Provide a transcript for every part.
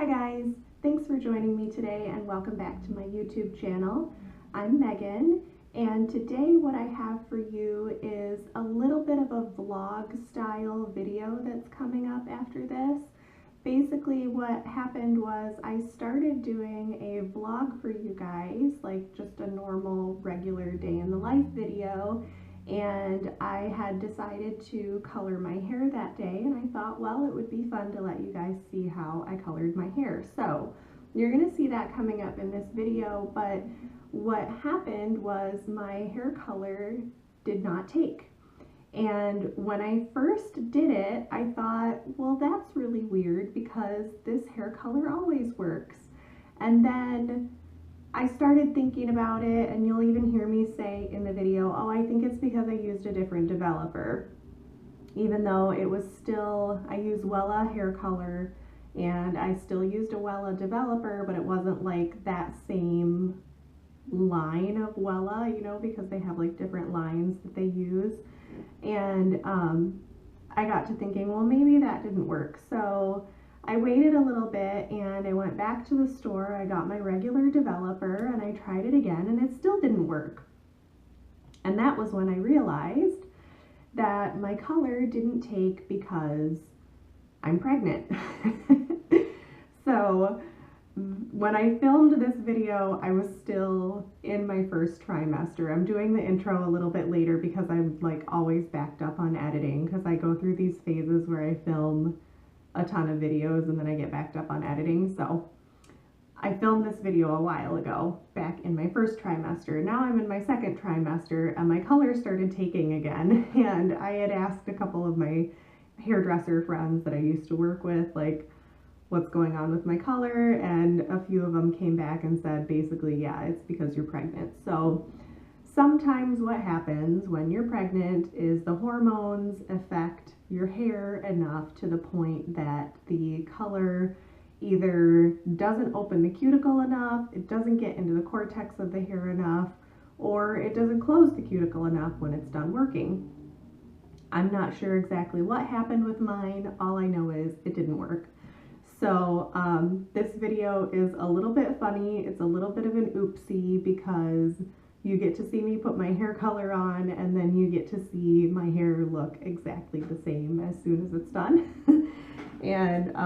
Hi guys, thanks for joining me today and welcome back to my YouTube channel. I'm Megan, and today what I have for you is a little bit of a vlog style video that's coming up after this. Basically what happened was I started doing a vlog for you guys, like just a normal regular day in the life video, and I had decided to color my hair that day, and I thought, well, it would be fun to let you guys see how I colored my hair. So you're gonna see that coming up in this video, but what happened was my hair color did not take. And when I first did it, I thought, well, that's really weird because this hair color always works. And then I started thinking about it, and you'll even hear me say in the video, oh, I think it's because I used a different developer. Even though it was still, I used Wella hair color, and I still used a Wella developer, but it wasn't like that same line of Wella, you know, because they have like different lines that they use. And I got to thinking, well, maybe that didn't work. So I waited a little bit and I went back to the store. I got my regular developer and I tried it again, and it still didn't work. And that was when I realized that my color didn't take because I'm pregnant. So when I filmed this video, I was still in my first trimester. I'm doing the intro a little bit later because I'm like always backed up on editing, because I go through these phases where I film a ton of videos and then I get backed up on editing. So I filmed this video a while ago, back in my first trimester. Now I'm in my second trimester and my color started taking again. And I had asked a couple of my hairdresser friends that I used to work with, like, what's going on with my color, and a few of them came back and said basically, yeah, it's because you're pregnant. So sometimes what happens when you're pregnant is the hormones affect your hair enough to the point that the color either doesn't open the cuticle enough, it doesn't get into the cortex of the hair enough, or it doesn't close the cuticle enough when it's done working. I'm not sure exactly what happened with mine. All I know is it didn't work. So this video is a little bit funny. It's a little bit of an oopsie because you get to see me put my hair color on, and then you get to see my hair look exactly the same as soon as it's done. And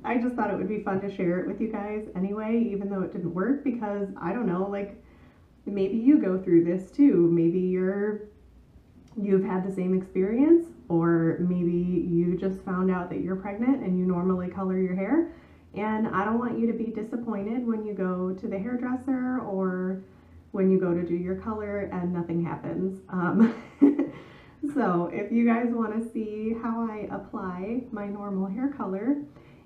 I just thought it would be fun to share it with you guys anyway, even though it didn't work, because I don't know, like, maybe you go through this too. Maybe you've had the same experience, or maybe you just found out that you're pregnant and you normally color your hair. And I don't want you to be disappointed when you go to the hairdresser or when you go to do your color and nothing happens. So if you guys want to see how I apply my normal hair color,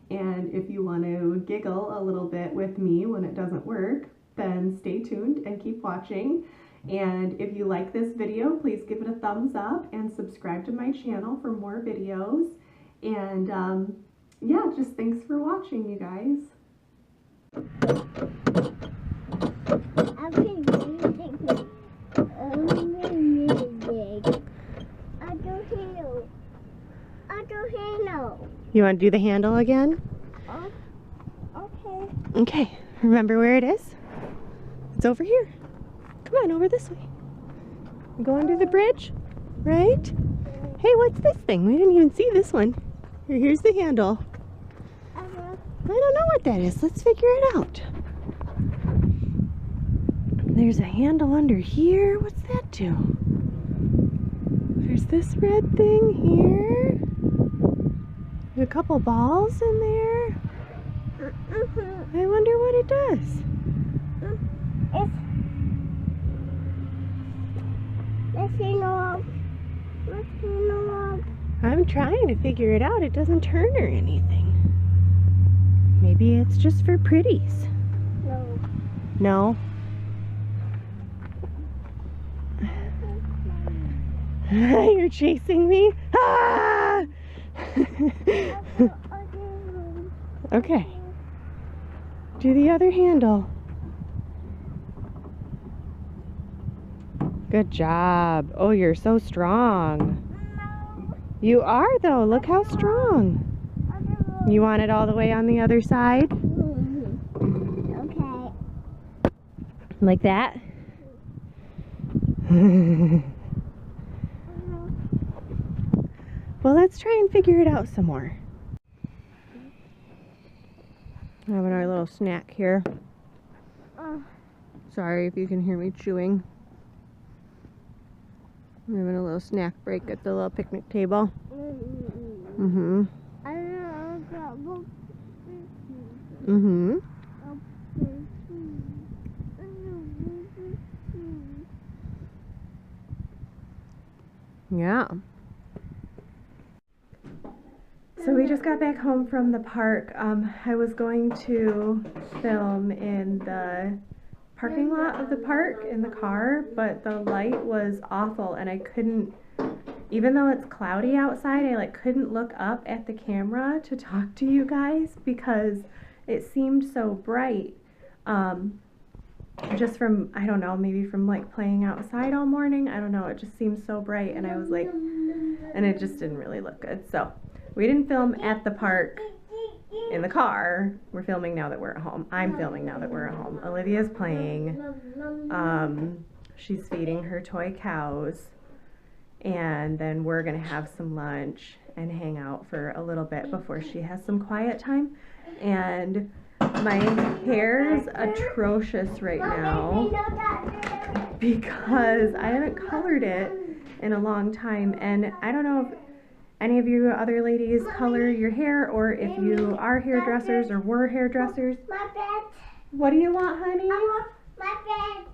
and if you want to giggle a little bit with me when it doesn't work, then stay tuned and keep watching. And if you like this video, please give it a thumbs up and subscribe to my channel for more videos. And yeah, just thanks for watching, you guys. You want to do the handle again? Okay. Okay, remember where it is? It's over here. Come on, over this way. Go under the bridge, right? Hey, what's this thing? We didn't even see this one. Here's the handle. I don't know what that is. Let's figure it out. There's a handle under here. What's that do? There's this red thing here. There's a couple balls in there. I wonder what it does. I'm trying to figure it out. It doesn't turn or anything. Maybe it's just for pretties. No. No? You're chasing me? Ah! Okay. Do the other handle. Good job. Oh, you're so strong. You are, though. Look how strong. You want it all the way on the other side? Like that? Well, let's try and figure it out some more. Having our little snack here. Sorry if you can hear me chewing. We're having a little snack break at the little picnic table. Mm-hmm. Mm-hmm. Yeah. So we just got back home from the park. I was going to film in the parking lot of the park in the car, but the light was awful and I couldn't, even though it's cloudy outside, I couldn't look up at the camera to talk to you guys because it seemed so bright. Just from, I don't know, maybe from playing outside all morning. I don't know, it just seemed so bright and I was and it just didn't really look good. So we didn't film at the park in the car. We're filming now that we're at home. I'm filming now that we're at home. Olivia's playing. She's feeding her toy cows. And then we're gonna have some lunch and hang out for a little bit before she has some quiet time. And my hair is atrocious right now because I haven't colored it in a long time. And I don't know if any of you other ladies color your hair, or if you are hairdressers or were hairdressers. My bed. What do you want, honey? I want my bed.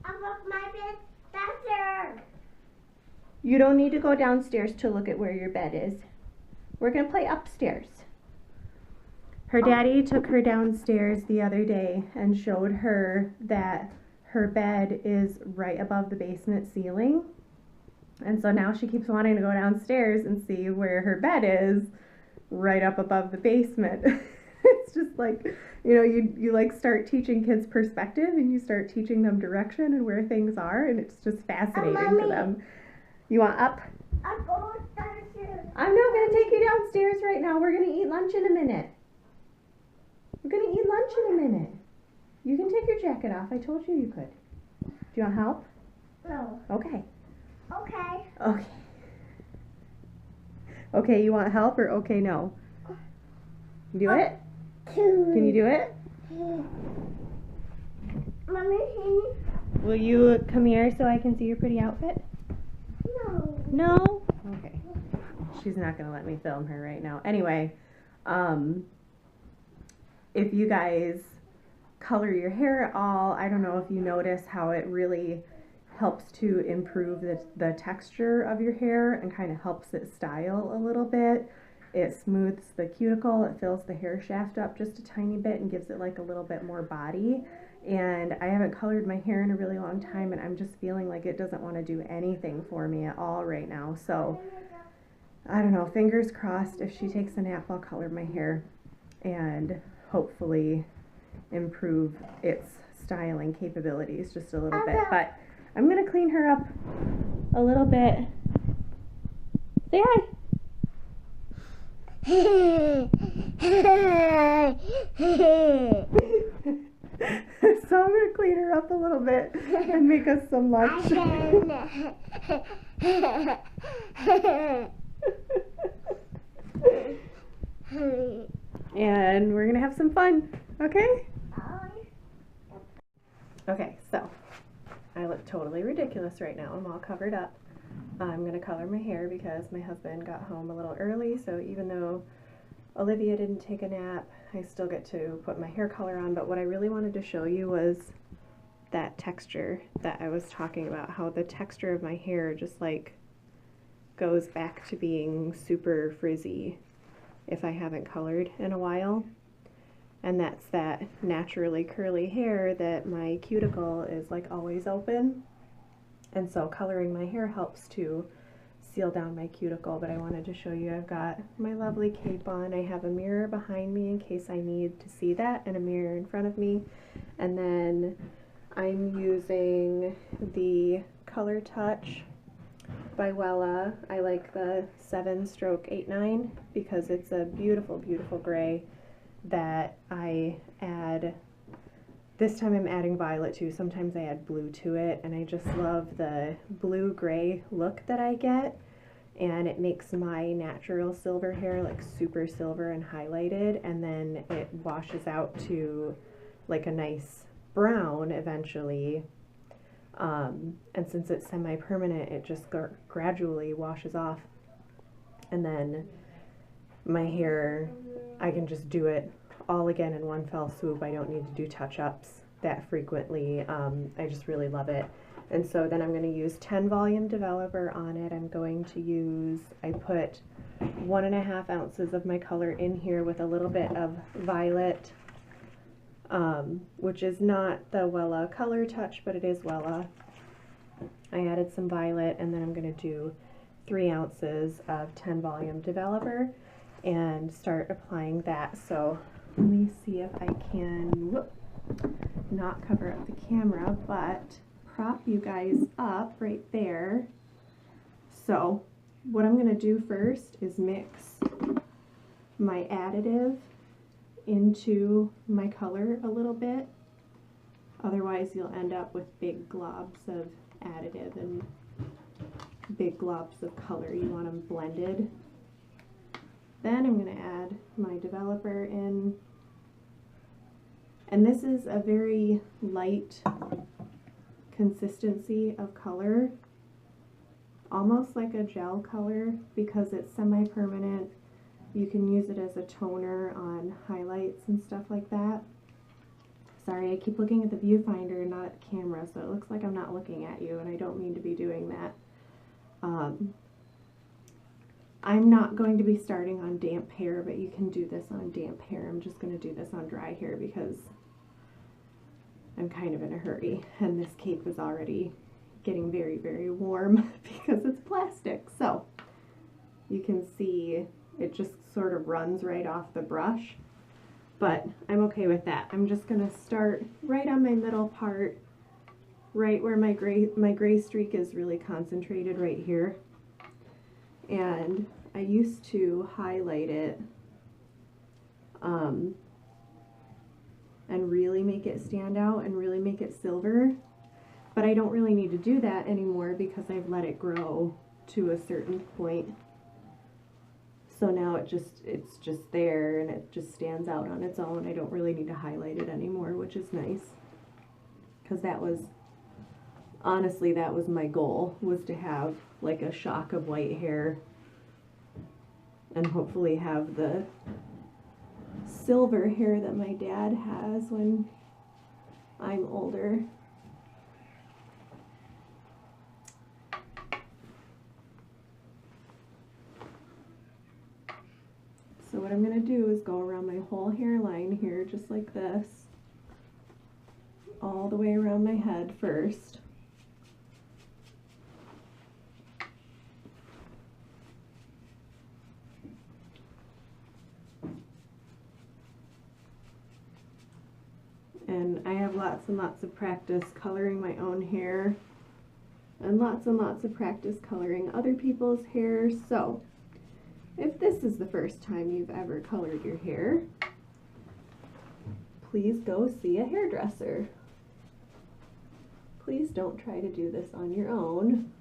I want my bed better. You don't need to go downstairs to look at where your bed is. We're gonna play upstairs. Her daddy took her downstairs the other day and showed her that her bed is right above the basement ceiling. And so now she keeps wanting to go downstairs and see where her bed is right up above the basement. It's just you start teaching kids perspective and you start teaching them direction and where things are, and it's just fascinating to them. You want up? I'm going downstairs. I'm not going to take you downstairs right now. We're going to eat lunch in a minute. We're going to eat lunch in a minute. You can take your jacket off. I told you you could. Do you want help? No. Okay. Okay. Okay. Okay, you want help or okay, no? Do it? Can you do it? Mommy, Will you come here so I can see your pretty outfit? no. No? Okay. She's not going to let me film her right now. Anyway, if you guys color your hair at all, I don't know if you notice how it really helps to improve the texture of your hair and kind of helps it style a little bit. It smooths the cuticle, it fills the hair shaft up just a tiny bit and gives it a little bit more body. And I haven't colored my hair in a really long time and I'm just feeling like it doesn't want to do anything for me at all right now. So I don't know, fingers crossed, if she takes a nap I'll color my hair and hopefully improve its styling capabilities just a little bit. But I'm going to clean her up a little bit. Say hi. So I'm going to clean her up a little bit and make us some lunch. And we're going to have some fun, okay? Okay, so I look totally ridiculous right now. I'm all covered up. I'm going to color my hair because my husband got home a little early, so even though Olivia didn't take a nap, I still get to put my hair color on. But what I really wanted to show you was that texture that I was talking about, how the texture of my hair just goes back to being super frizzy if I haven't colored in a while. And that's that naturally curly hair that my cuticle is always open. And so coloring my hair helps to seal down my cuticle. But I wanted to show you, I've got my lovely cape on. I have a mirror behind me in case I need to see that, and a mirror in front of me. And then I'm using the Color Touch by Wella. I like the 7/89 because it's a beautiful, beautiful gray that I add this time I'm adding violet too. Sometimes I add blue to it, and I just love the blue-gray look that I get. And it makes my natural silver hair like super silver and highlighted, and then it washes out to like a nice brown eventually. And since it's semi-permanent, it just gradually washes off, and then my hair, I can just do it all again in one fell swoop. I don't need to do touch-ups that frequently. I just really love it. And so then I'm going to use 10 volume developer on it. I'm going to use, I put 1.5 ounces of my color in here with a little bit of violet, which is not the Wella Color Touch, but it is Wella. I added some violet, and then I'm going to do 3 ounces of 10 volume developer and start applying that. So let me see if I can not cover up the camera, but prop you guys up right there. So what I'm going to do first is mix my additive into my color a little bit. Otherwise you'll end up with big globs of additive and big globs of color. You want them blended. Then I'm going to add my developer in, and this is a very light consistency of color, almost like a gel color, because it's semi-permanent. You can use it as a toner on highlights and stuff like that. Sorry, I keep looking at the viewfinder and not at the camera, so it looks like I'm not looking at you, and I don't mean to be doing that. I'm not going to be starting on damp hair, but you can do this on damp hair. I'm just going to do this on dry hair because I'm kind of in a hurry, and this cape is already getting very, very warm because it's plastic. So you can see it just sort of runs right off the brush, but I'm okay with that. I'm just going to start right on my middle part, right where my gray streak is really concentrated right here. And I used to highlight it and really make it stand out and really make it silver, but I don't really need to do that anymore because I've let it grow to a certain point. So now it's just there, and it just stands out on its own. I don't really need to highlight it anymore, which is nice, because that was, honestly, that was my goal, was to have like a shock of white hair and hopefully have the silver hair that my dad has when I'm older. So what I'm going to do is go around my whole hairline here, just like this, all the way around my head first. And I have lots and lots of practice coloring my own hair, and lots of practice coloring other people's hair. So if this is the first time you've ever colored your hair, please go see a hairdresser. Please don't try to do this on your own.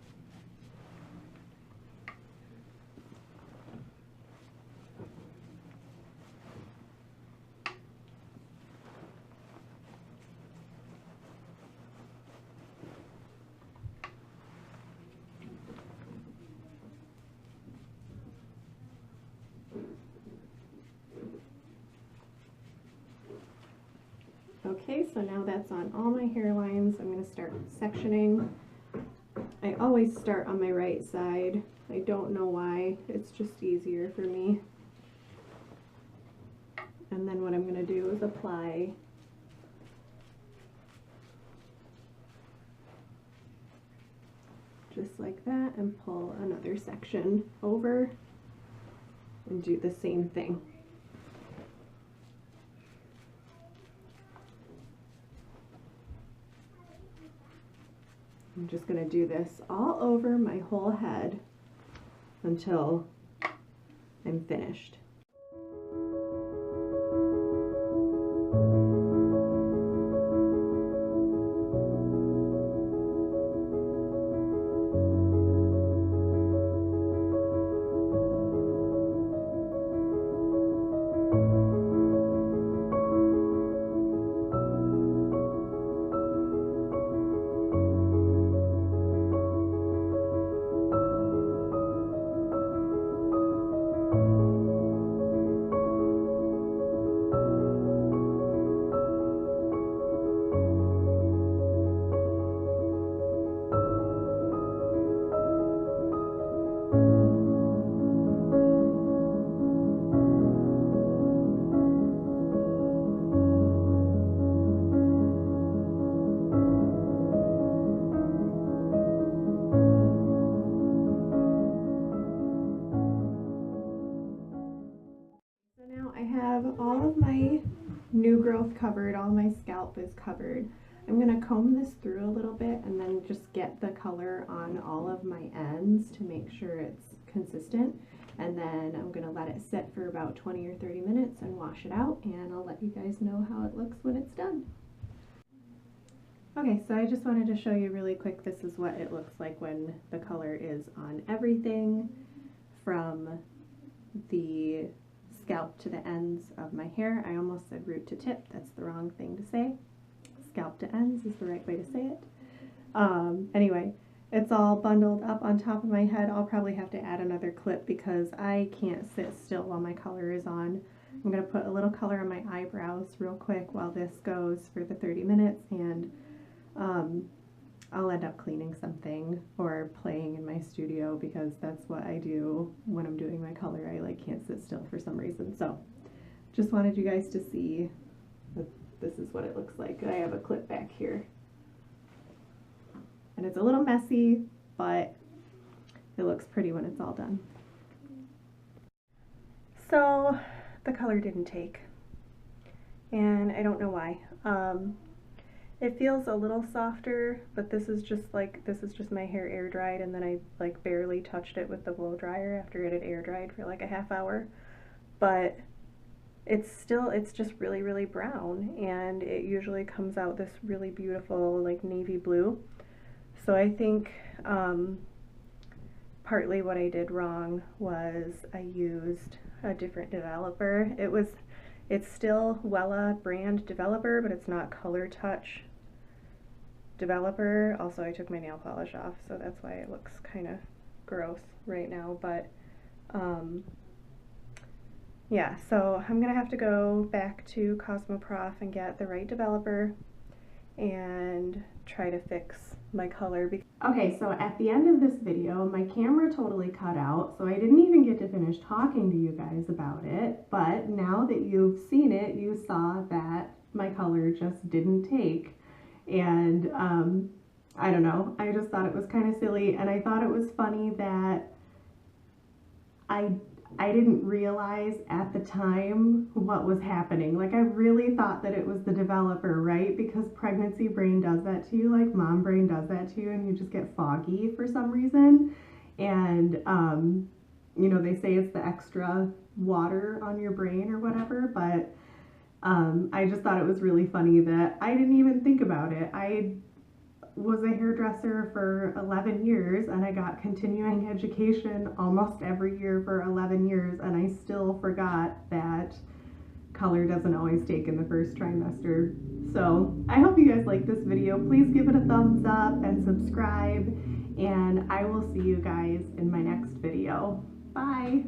Okay, so now that's on all my hairlines. I'm going to start sectioning. I always start on my right side. I don't know why. It's just easier for me. And then what I'm going to do is apply just like that and pull another section over and do the same thing. I'm just going to do this all over my whole head until I'm finished. all of my new growth covered, all my scalp is covered, I'm going to comb this through a little bit and then just get the color on all of my ends to make sure it's consistent. And then I'm going to let it sit for about 20 or 30 minutes and wash it out, and I'll let you guys know how it looks when it's done. Okay, so I just wanted to show you really quick, this is what it looks like when the color is on everything from the scalp to the ends of my hair. I almost said root to tip, that's the wrong thing to say. Scalp to ends is the right way to say it. Anyway, it's all bundled up on top of my head. I'll probably have to add another clip because I can't sit still while my color is on. I'm going to put a little color on my eyebrows real quick while this goes for the 30 minutes, and I'll end up cleaning something or playing in my studio because that's what I do when I'm doing my color. I like can't sit still for some reason. So just wanted you guys to see that this is what it looks like. I have a clip back here. And it's a little messy, but it looks pretty when it's all done. So the color didn't take, and I don't know why. It feels a little softer, but this is just my hair air dried, and then I like barely touched it with the blow dryer after it had air dried for like a half hour. But it's just really, really brown, and it usually comes out this really beautiful like navy blue. So I think partly what I did wrong was I used a different developer. It's still Wella brand developer, but it's not Color Touch developer. Also, I took my nail polish off, so that's why it looks kind of gross right now. But yeah, so I'm gonna have to go back to Cosmoprof and get the right developer and try to fix my color. Okay, so at the end of this video, my camera totally cut out, so I didn't even get to finish talking to you guys about it, but now that you've seen it, you saw that my color just didn't take, and I don't know, I just thought it was kind of silly, and I thought it was funny that I didn't realize at the time what was happening. Like, I really thought that it was the developer, right? Because pregnancy brain does that to you, like mom brain does that to you, and you just get foggy for some reason. And, you know, they say it's the extra water on your brain or whatever, but I just thought it was really funny that I didn't even think about it. I was a hairdresser for 11 years, and I got continuing education almost every year for 11 years, and I still forgot that color doesn't always take in the first trimester. So I hope you guys like this video. Please give it a thumbs up and subscribe, and I will see you guys in my next video. Bye!